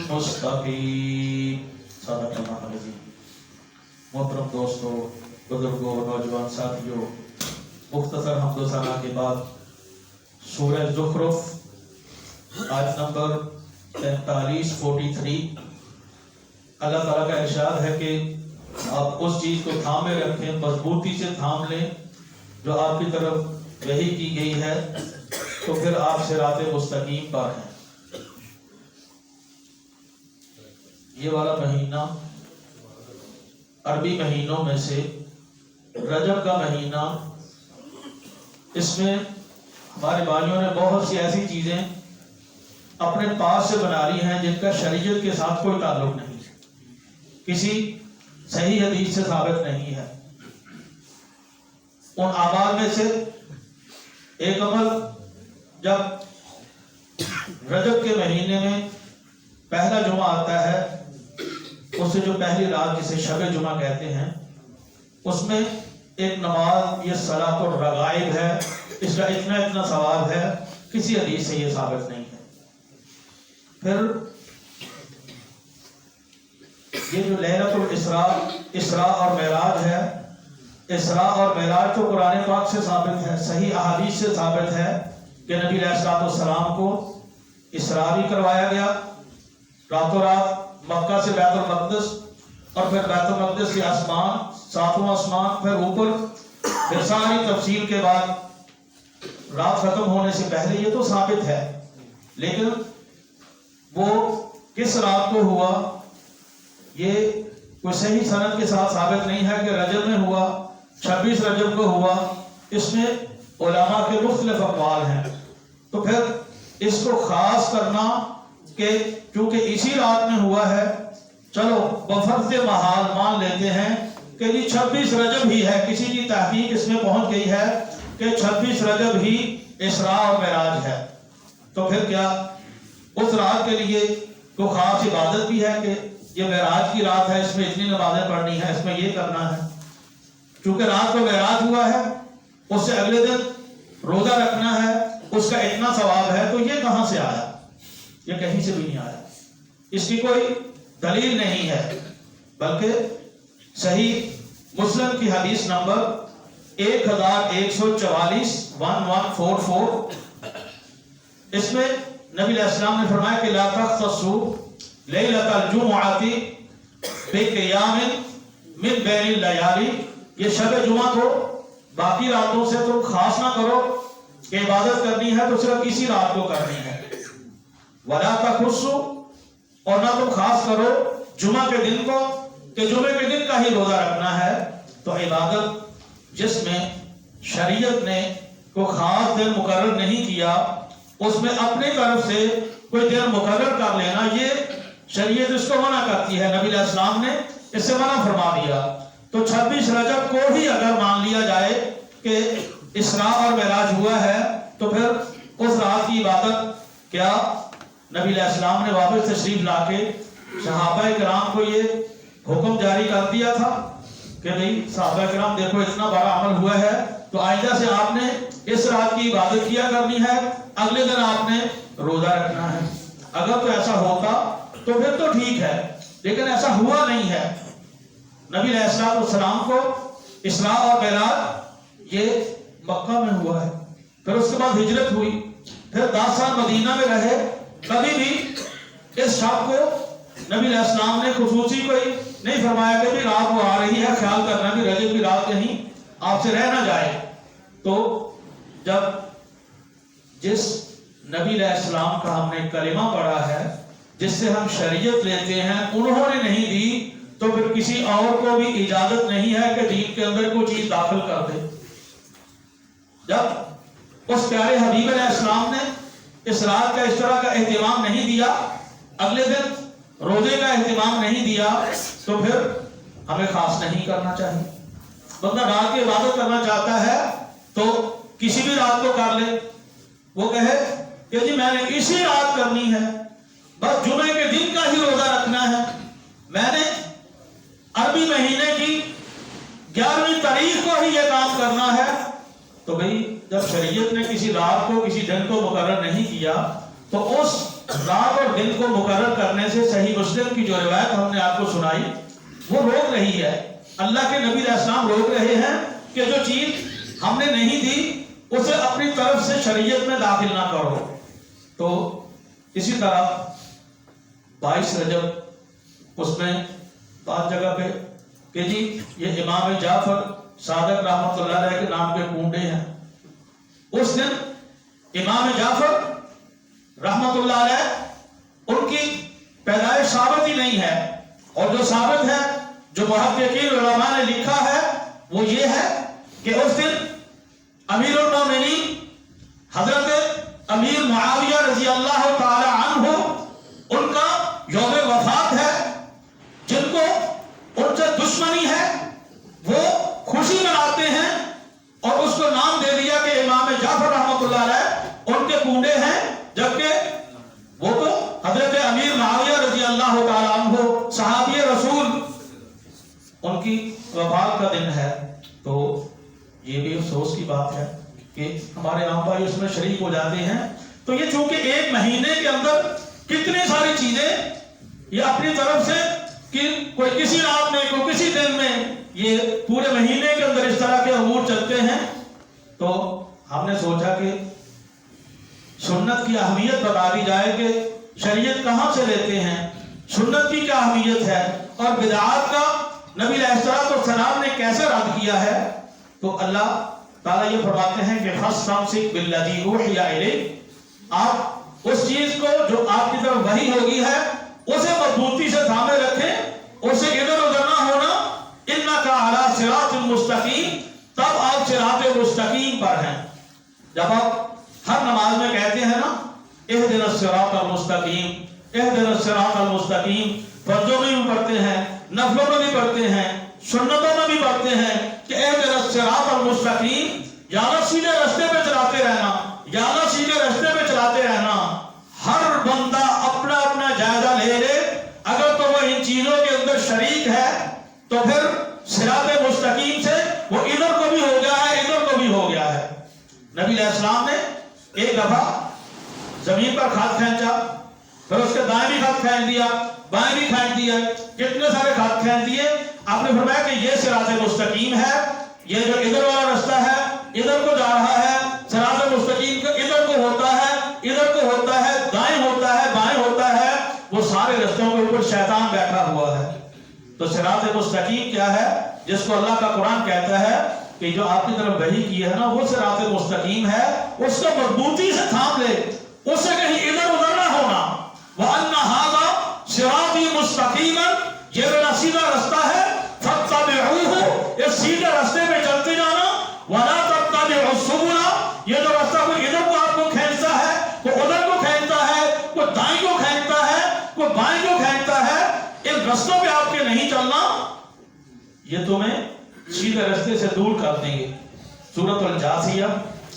المستقیم۔ صدق اللہ العظیم۔ محترم دوستو، بزرگوں، نوجوان ساتھیوں، مختصر حمد و ثنا کے بعد سورہ زخرف آیت نمبر 43 اللہ تعالیٰ کا ارشاد ہے کہ آپ اس چیز کو تھامے رکھیں، مضبوطی سے تھام لیں جو آپ کی طرف وحی کی گئی ہے، تو پھر آپ صراط مستقیم پر ہیں۔ یہ والا مہینہ عربی مہینوں میں سے رجب کا مہینہ، اس میں ہمارے بھائیوں نے بہت سی ایسی چیزیں اپنے پاس سے بنا لی ہیں جن کا شریعت کے ساتھ کوئی تعلق نہیں ہے، کسی صحیح حدیث سے ثابت نہیں ہے۔ ان اعمال میں سے ایک عمل، جب رجب کے مہینے میں پہلا جمعہ آتا ہے، اس سے جو پہلی رات جسے شب جمعہ کہتے ہیں، اس میں ایک نماز، یہ صلاۃ الرغائب ہے، اس کا اتنا ثواب ہے، کسی حدیث سے یہ ثابت نہیں ہے۔ پھر یہ جو لیلۃ الاسراء اور معراج ہے، اسراء اور معراج تو قرآن پاک سے ثابت ہے، صحیح احادیث سے ثابت ہے کہ نبی علیہ الصلوۃ والسلام کو اسراء بھی کروایا گیا، راتوں رات مکہ سے بیت المقدس، اور پھر بیت المقدس سے آسمان، ساتواں آسمان، پھر اوپر، پھر ساری تفصیل کے بعد رات ختم ہونے سے پہلے، یہ تو ثابت ہے۔ لیکن وہ کس رات کو ہوا، یہ کوئی صحیح سند کے ساتھ ثابت نہیں ہے کہ رجب میں ہوا، 26 رجب کو ہوا، اس میں علماء کے مختلف اقوال ہیں۔ تو پھر اس کو خاص کرنا کہ چونکہ اسی رات میں ہوا ہے، چلو بفرض محال مان لیتے ہیں کہ یہ 26 رجب ہی ہے، کسی کی تحقیق اس میں پہنچ گئی ہے کہ 26 رجب ہی اسراء اور معراج ہے، تو پھر کیا اس رات کے لیے کوئی خاص عبادت بھی ہے کہ یہ معراج کی رات ہے، اس میں اتنی نمازیں پڑھنی ہے، اس میں یہ کرنا ہے؟ چونکہ رات کو معراج ہوا ہے، اس سے اگلے دن روزہ رکھنا ہے، اس کا اتنا ثواب ہے، تو یہ کہاں سے آیا؟ یہ کہیں سے بھی نہیں آیا، اس کی کوئی دلیل نہیں ہے۔ بلکہ صحیح مسلم کی حدیث نمبر 1144 اس میں نبی علیہ السلام نے فرمایا کہ لا تختصوا لیلۃ الجمعۃ بقیام من بین اللیالی، یہ شب جمعہ کو باقی راتوں سے تم خاص نہ کرو کہ عبادت کرنی ہے تو صرف اسی رات کو کرنی ہے، ولا تخصوا، اور نہ تم خاص کرو جمعہ کے دن کو کہ جمعے کے دن کا ہی روزہ رکھنا ہے۔ تو عبادت جس میں شریعت نے کوئی خاص دن مقرر نہیں کیا، اس میں اپنی طرف سے کوئی دن مقرر کر لینا، یہ شریعت اس کو منع کرتی ہے، نبی علیہ السلام نے اس سے منع فرما دیا۔ تو 26 رجب کو ہی اگر مان لیا جائے کہ اسراء اور معراج ہوا ہے، تو پھر اس رات کی عبادت کیا نبی علیہ السلام نے واپس تشریف لا کے صحابہ کرام کو یہ حکم جاری کر دیا تھا کہ نہیں صحابہ کرام دیکھو اتنا بڑا عمل ہوا ہے، تو آئندہ سے آپ نے اس رات کی عبادت کیا کرنی ہے، اگلے دن آپ نے روزہ رکھنا ہے؟ اگر تو ایسا ہوتا تو پھر تو ٹھیک ہے، لیکن ایسا ہوا نہیں ہے۔ نبی علیہ السلام کو اسراء اور معراج یہ مکہ میں ہوا ہے، پھر اس کے بعد ہجرت ہوئی، پھر 10 سال مدینہ میں رہے، کبھی بھی اس شب کو نبی علیہ السلام نے خصوصی کوئی نہیں فرمایا کہ بھی رات وہ آ رہی ہے، خیال کرنا بھی رجب کی رات کہیں آپ سے رہ نہ جائے۔ تو جب جس نبی علیہ السلام کا ہم نے کلمہ پڑھا ہے، جس سے ہم شریعت لیتے ہیں، انہوں نے نہیں دی، تو پھر کسی اور کو بھی اجازت نہیں ہے کہ دین کے اندر کوئی چیز داخل کر دے۔ جب اس پیارے حبیب علیہ السلام نے اس رات کا اس طرح کا اہتمام نہیں دیا، اگلے دن روزے کا اہتمام نہیں دیا، تو پھر ہمیں خاص نہیں کرنا چاہیے۔ بندہ رات کی عبادت کرنا چاہتا ہے تو کسی بھی رات کو کر لے، وہ کہے کہ جی میں نے اسی رات کرنی ہے، بس جمعے کے دن کا ہی روزہ رکھنا ہے، میں نے عربی مہینے کی 11ویں تاریخ کو ہی یہ کام کرنا ہے۔ تو بھئی جب شریعت نے کسی رات کو کسی دن کو مقرر نہیں کیا، تو اس رات اور دن کو مقرر کرنے سے صحیح مسلم کی جو روایت ہم نے آپ کو سنائی وہ روک رہی ہے. اللہ کے نبی علیہ السلام روک رہے ہیں کہ جو چیز ہم نے نہیں دی اسے اپنی طرف سے شریعت میں داخل نہ کرو. تو اسی طرح 22 رجب اس میں بعض جگہ پہ کہ جی یہ امام جعفر صادق رحمۃ اللہ علیہ کے نام کے کنڈے ہیں. اس دن امام جعفر رحمۃ اللہ علیہ ان کی پیدائش ثابت ہی نہیں ہے، اور جو ثابت ہے جو محققین علماء نے لکھا ہے وہ یہ ہے کہ اس دن امیر المومنین حضرت امیر معاویہ رضی اللہ تعالی عنہ ان کا یوم وفات ہے. جن کو ان سے دشمنی ہے وہ خوشی مناتے ہیں اور اس کو نام دے دیا کہ امام جعفر رحمۃ اللہ علیہ ان کے کنڈے ہیں، جبکہ وہ تو حضرت امیر معاویہ رضی اللہ تعالی عنہ صحابی رسول ان کی وفات کا دن ہے. تو یہ بھی افسوس کی بات ہے کہ ہمارے عام بھائی اس میں شریک ہو جاتے ہیں. تو یہ چونکہ ایک مہینے کے اندر کتنی ساری چیزیں یہ اپنی طرف سے کہ کوئی کسی رات میں کوئی کسی دن میں یہ پورے مہینے کے اندر اس طرح کے امور چلتے ہیں. تو ہم نے سوچا کہ سنت کی اہمیت بتا دی جائے کہ شریعت کہاں سے لیتے ہیں، سنت کی کیا اہمیت ہے، اور بدعات کا نبی علیہ السلام نے کیسے رد کیا ہے. تو اللہ تعالیٰ یہ فرماتے ہیں کہ فَاسْتَمْسِكْ بِالَّذِي أُوحِيَ إِلَيْكَ، آپ اس چیز کو جو آپ کی طرف وحی ہوگی ہے اسے مضبوطی سے تھامے رکھیں، اسے ادھر ادھر نہ ہونا. إِنَّكَ عَلَىٰ صِرَاطٍ مُسْتَقِيمٍ، تب آپ صراط مستقیم پر ہیں. جب آپ ہر نماز میں کہتے ہیں نا اهْدِنَا الصِّرَاطَ الْمُسْتَقِيمَ اهْدِنَا الصِّرَاطَ الْمُسْتَقِيمَ، فرضوں میں بھی پڑھتے ہیں، نفلوں میں بھی پڑھتے ہیں، سنتوں میں بھی پڑھتے ہیں کہ اهْدِنَا الصِّرَاطَ الْمُسْتَقِيمَ، یا اللہ سیدھے راستے پہ چلاتے رہنا، یا اللہ سیدھے راستے پہ چلاتے رہنا. ہر بندہ اپنا اپنا جائزہ لے لے، اگر تو وہ ان چیزوں کے اندر شریک ہے تو پھر صراط مستقیم سے وہ ادھر کو بھی ہو گیا ہے ادھر کو بھی ہو گیا ہے. نبی علیہ السلام نے ایک دفعہ زمین پر کھاد کھینچا، پھر اس کے دائیں بھی کھاد کھینچ دیا، بائیں بھی کھینچ دیا، کتنے سارے کھاد کھینچ دیے. آپ نے فرمایا کہ یہ صراط مستقیم ہے، یہ جو ادھر والا رستہ ہے ادھر کو جا رہا ہے، صراط مستقیم کا ادھر کو ہوتا ہے ادھر کو ہوتا ہے، دائیں ہوتا ہے بائیں ہوتا ہے، وہ سارے رستوں کے اوپر شیطان بیٹھا ہوا ہے. تو صراط مستقیم کیا ہے؟ جس کو اللہ کا قرآن کہتا ہے کہ جو آپ کی طرف وحی کی ہے نا وہ صراط مستقیم ہے، اس کو مضبوطی سے تھام لے، اس سے کہیں ادھر ادھر نہ ہونا. وَأَنَّ هَذَا صِرَاطِي مُسْتَقِيمًا، یہ میرا سیدھا رستہ ہے، فَاتَّبِعُوهُ، اس سیدھے راستے پہ چلتے جانا. وَلَا تَتَّبِعُوا السُّبُلَ، یہ جو راستہ کوئی ادھر کو آپ کو کھینچتا ہے، کوئی ادھر کو کھینچتا ہے، کوئی دائیں کو کھینچتا ہے، کوئی بائیں کو کھینچتا ہے، ان رستوں پہ آپ کے نہیں چلنا، یہ تمہیں سیدھے راستے سے دور کر دیں گے. سورۃ الجاثیہ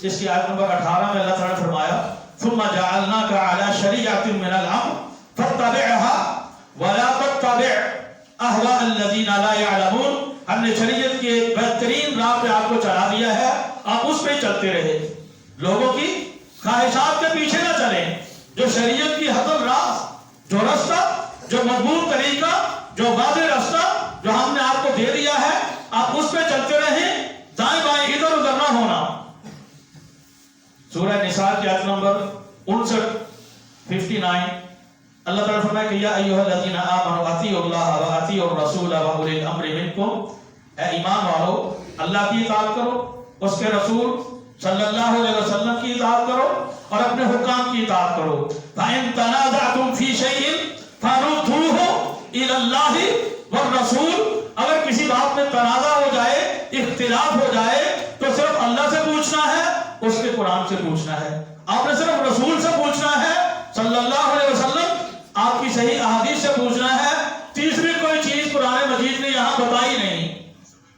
اس کی آیت نمبر 18 میں اللہ تعالیٰ نے فرمایا ثم جعلناك على شریعۃ من الامر فاتبعها ولا تتبع اهواء الذين لا يعلمون، ہم نے شریعت کی ایک بہترین راہ پہ آپ کو چلا دیا ہے، آپ اس پہ چلتے رہے، لوگوں کی خواہشات کے پیچھے نہ چلیں. جو شریعت کی حتم راہ، جو رستہ، جو مضبوط طریقہ، جو واضح رستہ جو ہم نے آپ کو دے دیا ہے آپ اس پہ چلتے رہیں، دائیں بائیں ادھر ادھر نہ ہونا. سورہ نساء کی آیت نمبر 59 اللہ تعالیٰ فرمائے کہ یا ایھا الذین آمنوا اطیعوا اللہ و اطیعوا الرسول و اولی الامر منکم، اے ایمان والو اللہ کی اطاعت کرو، اس کے رسول صلی اللہ علیہ وسلم کی اطاعت کرو اور اپنے حکام کی اطاعت کرو. فَإِن تَنَازَعْتُمْ فِي شَيْءٍ فَرُدُّوهُ إِلَى اللَّهِ وَالرَّسُولِ، اگر کسی بات میں تنازع ہو جائے، اختلاف ہو جائے تو صرف اللہ سے پوچھنا ہے، اس کے قرآن سے پوچھنا ہے، آپ نے صرف رسول سے پوچھنا ہے صلی اللہ علیہ وسلم، آپ کی صحیح احادیث سے پوچھنا ہے. تیسری کوئی چیز قرآن مجید نے یہاں بتائی نہیں،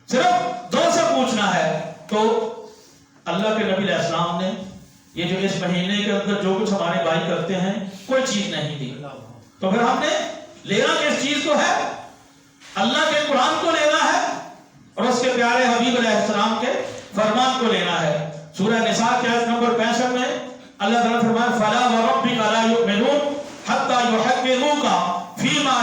صرف دو سے پوچھنا ہے. تو اللہ کے نبی علیہ السلام نے یہ جو اس مہینے کے اندر جو کچھ ہمارے بھائی کرتے ہیں کوئی چیز نہیں دی، تو پھر ہم نے لینا کس چیز کو ہے؟ اللہ کے قرآن کو لینا ہے اور اس کے پیارے حبیب علیہ السلام کے فرمان کو لینا ہے. سورہ نساء کی آیت نمبر 65 میں اللہ تعالیٰ فرمایا فَلَا وَرَبِّكَ لَا يُؤْمِنُونَ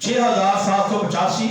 6785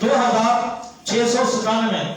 2697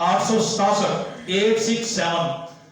867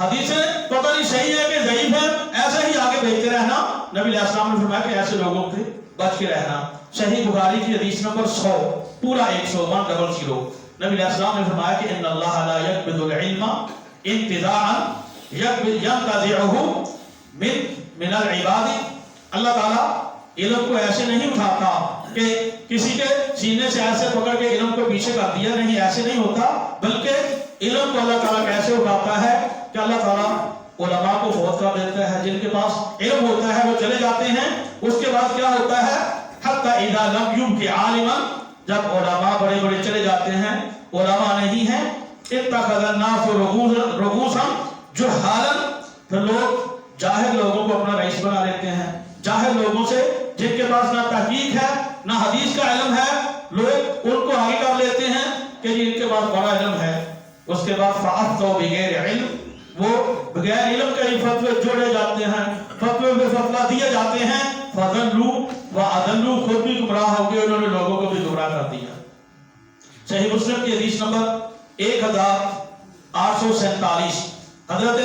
حدیثیں پتہ نہیں صحیح ہے کہ ضعیف ہے، ایسے ہی آگے بھیجتے رہنا۔ نبی علیہ السلام نے فرمایا کہ ایسے لوگوں سے بچ کے رہنا۔ صحیح بخاری کی حدیث نمبر 100 پورا 100 نبی علیہ السلام نے فرمایا کہ ان اللہ لا یقبض العلم انتزاعا ينتزعه من العباد، اللہ تعالیٰ علم کو ایسے نہیں اٹھاتا کہ کسی کے سینے سے ایسے پکڑ کے علم کو پیچھے کر دیا، نہیں، ایسے نہیں ہوتا، بلکہ علم کو اللہ تعالیٰ کیسے اٹھاتا ہے کہ اللہ تعالیٰ علماء کو فوت کر دیتا ہے، جن کے پاس علم ہوتا ہے وہ چلے جاتے ہیں، اس کے بعد کیا ہوتا ہے، حتی اذا لم یبق عالما، جب علماء بڑے بڑے چلے جاتے ہیں، علماء نہیں ہیں، اتخذ الناس رؤوسا جہالا، پھر لوگ جاہل لوگوں کو اپنا رئیس بنا لیتے ہیں، جاہل لوگوں سے جن کے پاس نہ تحقیق ہے نہ حدیث کا علم ہے، لوگ ان کو آگے کر لیتے ہیں کہ جن کے پاس بڑا علم ہے۔ اس کے بعد فافتوا بغیر علم، وہ بغیر علم کے ہی فتوے جوڑے جاتے ہیں، فتوے پہ فتویٰ دیے جاتے ہیں، فضلوا واضلوا، خود بھی گمراہ ہو گئے، انہوں نے لوگوں کو بھی گمراہ کر دیا۔ صحیح مسلم کی حدیث نمبر 1847، حضرت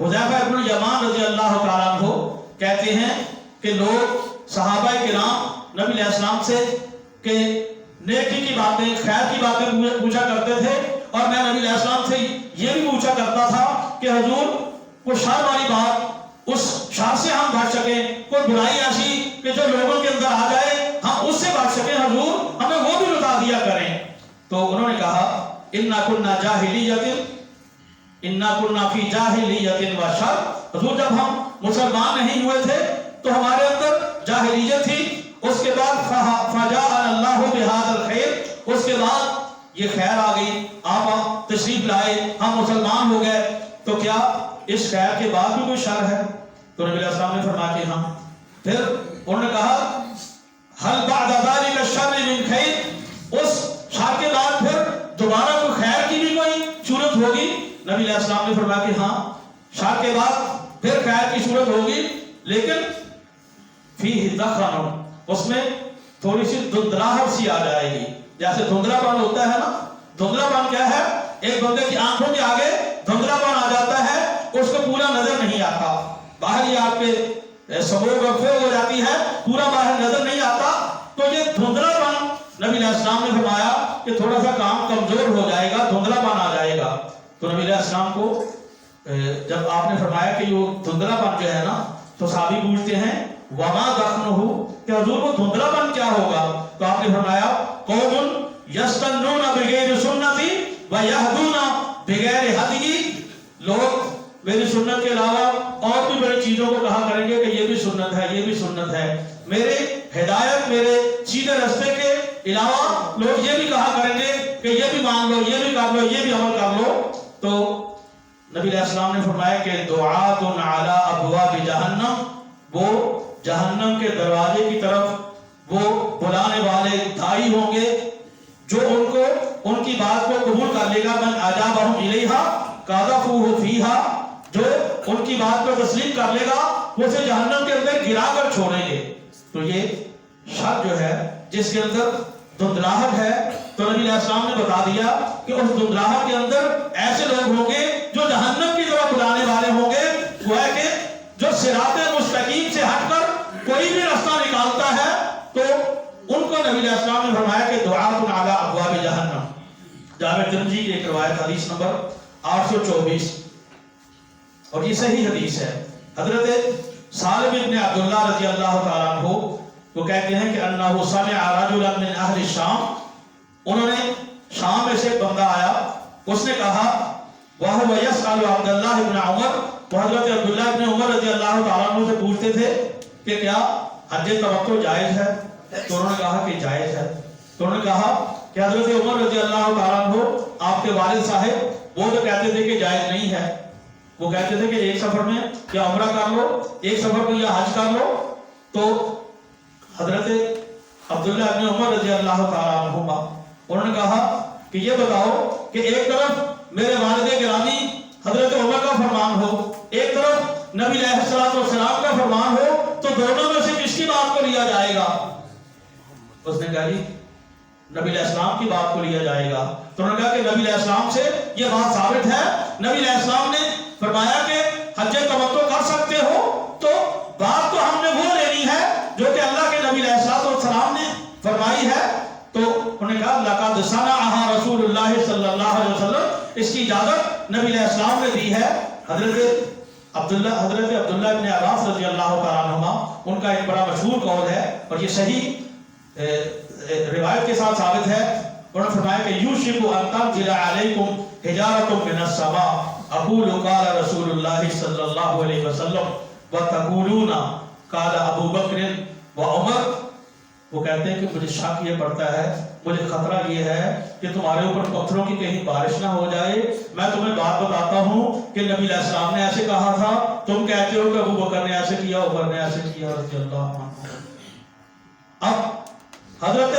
حذیفہ بن یمان رضی اللہ تعالیٰ عنہ کہتے ہیں کہ لوگ صحابہ کرام نبی علیہ السلام سے کہ نیکی کی باتیں، خیر کی باتیں پوچھا کرتے تھے، اور میں نبی علیہ السلام سے یہ بھی پوچھا کرتا تھا کہ حضور کوئی شر والی بات، اس شر سے ہم بچ سکیں، کوئی برائی ایسی کہ جو لوگوں کے اندر آ جائے ہم اس سے بچ سکیں، حضور ہمیں وہ بھی بتا دیا کریں۔ تو انہوں نے کہا اِنَّا كُنَّا جَاهِلِيَّةٍ اِنَّا كُنَّا فِي جَاهِلِيَّةٍ وَشَرٍ، حضور جب ہم مسلمان نہیں ہوئے تھے تو ہمارے اندر جاہلیت تھی، اس کے بعد فَجَاءَنَا اللَّهُ بِهَذَا الْخَيْرِ، اس کے بعد یہ خیر آ گئی، آپ تشریف لائے، ہم مسلمان ہو گئے، تو کیا اس خیر کے بعد بھی کوئی شر ہے؟ تو نبی علیہ السلام نے فرمایا کہ ہاں۔ پھر انہوں نے کہا هَلْ بَعْدَ ذَلِكَ الشَّرِّ مِنْ خَيْرٍ، اس شر کے بعد پھر دوبارہ کوئی خیر کی بھی کوئی صورت ہوگی؟ نبی علیہ السلام نے فرمایا کہ ہاں، شر کے بعد پھر خیر کی صورت ہوگی، لیکن فِيهِ دَخَنٌ، اس میں تھوڑی سی دھندلاہٹ سی آ جائے گی، جیسے دھندلا پن ہوتا ہے نا، دھندلا پن کیا ہے، ایک بندے کی آنکھوں کے آگے دھندلا پن آ جاتا ہے، اس کو پورا نظر نہیں آتا، باہر ہی آپ کے سبوگ اور فوگ ہو جاتی ہے، پورا باہر نظر نہیں آتا، تو یہ دھندلا پن نبی علیہ السلام نے فرمایا کہ تھوڑا سا کام کمزور ہو جائے گا، دھندلا پن آ جائے گا۔ تو نبی علیہ السلام کو جب آپ نے فرمایا کہ یہ دھندلا پن جو ہے نا، تو صحابی پوچھتے ہیں وما دخنہ، کہ حضور وہ دھندلا پن کیا ہوگا؟ تو آپ نے فرمایا قوم یستنون بغیر سنتی ویہدون بغیر ہدی، لوگ میری سنت کے علاوہ اور بھی بڑی چیزوں کو کہا کریں گے کہ یہ بھی سنت ہے، یہ بھی سنت ہے، میرے ہدایت، میرے سیدھے راستے کے علاوہ لوگ یہ بھی کہا کریں گے کہ یہ بھی مان لو، یہ بھی کر لو، یہ بھی عمل کر لو۔ تو نبی علیہ السلام نے فرمایا کہ دعات علی ابواب جہنم، وہ جہنم کے دروازے کی طرف وہ بلانے والے داعی ہوں گے جو ان کی بات کو قبول کر لے گا، من اجابہم الیہا قذفوہ فیہا، جو ان کی بات کو تسلیم کر لے گا وہ اسے جہنم کے اندر گرا کر چھوڑیں گے۔ تو یہ شر جو ہے جس کے اندر دھندلاہٹ ہے، تو نبی علیہ السلام نے بتا دیا کہ اس دھندلاہٹ کے اندر ایسے لوگ ہوں گے جو جہنم کی طرف بلانے والے ہوں گے، وہ ہے کہ جو صراط مستقیم سے ہٹ کر کوئی بھی راستہ نکالتا ہے، تو ان کو نبی علیہ السلام نے فرمایا کہ دعات علی ابواب جہنم۔ جامع ترمذی کی ایک روایت حدیث نمبر 824، اور یہ صحیح حدیث ہے۔ حضرت سالم بن عبداللہ رضی اللہ تعالیٰ عنہ وہ کہتے ہیں کہ انہ سمع رجلا من اہل الشام، انہوں نے شام میں سے ایک بندہ آیا، اس نے کہا وَهُوَ يَسْأَلُ عَبْدَ اللَّهِ بن عمر، وہ حضرت عبداللہ ابن عمر رضی اللہ تعالیٰ عنہ سے پوچھتے تھے کہ کیا حج تمتع جائز ہے؟ تو انہوں نے کہا کہ جائز ہے۔ تو انہوں نے کہا کہ حضرت عمر رضی اللہ تعالیٰ عنہ آپ کے والد صاحب وہ تو کہتے تھے کہ جائز نہیں ہے، وہ کہتے تھے کہ ایک سفر میں یا عمرہ کر لو، ایک سفر میں یا حج کر لو۔ تو حضرت عبداللہ ابن عمر رضی اللہ تعالیٰ عنہما انہوں نے کہا کہ یہ بتاؤ کہ ایک طرف میرے والد گرامی حضرت عمر کا فرمان ہو، ایک طرف نبی علیہ السلام کا فرمان ہو، تو دونوں میں سے کس کی بات کو لیا جائے گا؟ اس نے کہا جی نبی علیہ السلام کی بات کو لیا جائے گا۔ تو انہوں نے کہا کہ نبی علیہ السلام سے یہ بات ثابت ہے، نبی علیہ السلام نے فرمایا کہ حج تمتع کر سکتے ہو، تو بات تو ہم نے وہ لینی ہے جو کہ اللہ کے نبی علیہ السلام نے فرمائی ہے. تو انہوں نے کہا لقد صنعها رسول اللہ صلی اللہ علیہ وسلم، اس کی اجازت نبی علیہ السلام نے دی ہے. حضرت عبداللہ ابن عباس رضی اللہ تعالیٰ عنہما، ان کا ایک بڑا مشہور قول ہے اور یہ صحیح روایت کے ساتھ ثابت ہے. انہوں نے فرمایا کہ یوشک ان تنزل علیکم حجارۃ من السماء اقول قال رسول اللہ صلی اللہ علیہ وسلم وتقولون قال ابو بکر و عمر. وہ کہتے ہیں کہ مجھے شک یہ پڑتا ہے، مجھے خطرہ یہ ہے کہ تمہارے اوپر پتھروں کی کہیں بارش نہ ہو جائے. میں تمہیں بات بتاتا ہوں کہ نبی علیہ السلام نے ایسے کہا تھا، تم کہتے ہو کہ ابو بکر نے ایسے کیا، عمر نے ایسے کیا رضی اللہ عنہ. اب حضرت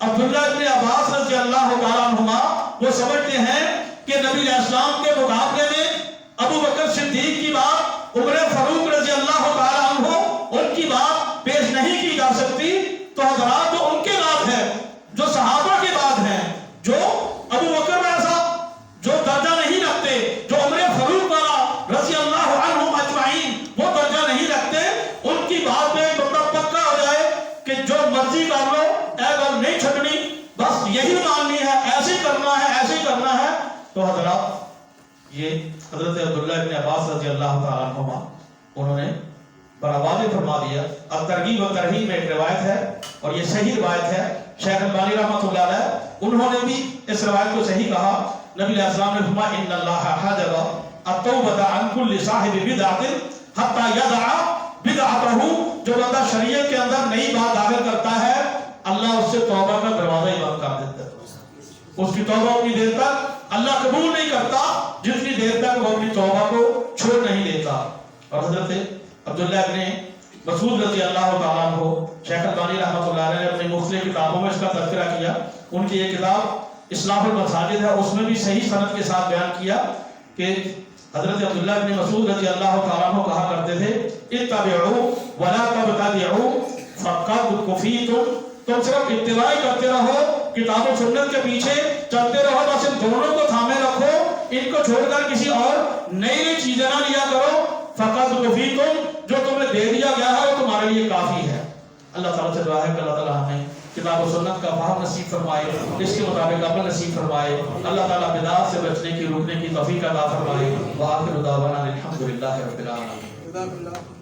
عبداللہ ابن عباس رضی اللہ تعالیٰ عنہما وہ سمجھتے ہیں کہ نبی علیہ السلام کے مقابلے میں ابو بکر صدیق کی بات، عمر فاروق رضی اللہ تعالیٰ عنہ ان کی بات پیش نہیں کی جا سکتی. تو حضرات جو ان کے بعد ہے، جو صحابہ کے بعد ہیں، جو ابو بکر ایسا جو درجہ نہیں رکھتے، جو عمر فاروق والا رضی اللہ عنہم اجمعین وہ درجہ نہیں رکھتے، ان کی بات میں بندہ پکا ہو جائے کہ جو مرضی کر لو، اے گل نہیں چھٹنی، بس یہی ماننی ہے، ایسے کرنا ہے، ایسے کرنا ہے. تو حضرات یہ حضرت عبداللہ ابن عباس رضی اللہ تعالیٰ عنہما انہوں نے بڑا واضح فرما دیا. اب ترغیب و ترہیب میں ایک روایت ہے اور یہ صحیح روایت ہے. شیخ البانی رحمۃ اللہ علیہ انہوں نے بھی اس روایت کو صحیح کہا. نبی علیہ السلام نے فرمایا ان اللہ حجب التوبۃ عن کل صاحب بدعۃ حتی یدع بدعتہ. جو بندہ شریعت کے اندر نئی بات داخل کرتا ہے، اللہ اس سے توبہ کا دروازہ ہی بند کر دیتا ہے. اس کی توبہ اتنی دیر تک اللہ قبول نہیں کرتا جتنی دیر تک وہ اپنی توبہ کو چھوڑ نہیں دیتا. اور حضرت عبداللہ ابن مسعود رضی اللہ تعالیٰ عنہ، شیخ البانی رحمۃ اللہ علیہ نے اپنی مختلف کتابوں میں اس کا تذکرہ کیا. ان کی یہ کتاب اصلاح المساجد ہے، اس میں بھی صحیح سند کے ساتھ بیان کیا کہ حضرت عبداللہ ابن مسعود رضی اللہ تعالیٰ عنہ کہا کرتے تھے اتبعوا ولا تبتدعوا فقد کفیتم. تم صرف اتباع کرتے رہو، کتاب و سنت کے پیچھے چلتے رہو، بس ان دونوں کو تھامے رکھو، ان کو چھوڑ کر کسی اور نئی نئی چیزیں نہ لیا کرو. فقط کفیتم، جو تمہیں دے دیا گیا ہے وہ تمہارے لیے کافی ہے. اللہ تعالیٰ سے دعا ہے کہ اللہ تعالیٰ ہمیں کتاب و سنت کا فہم نصیب فرمائے، اس کے مطابق عمل نصیب فرمائے. اللہ تعالیٰ بدعات سے بچنے کی، روکنے کی توفیق عطا فرمائے. وآخر دعوانا الحمدللہ رب العالمین.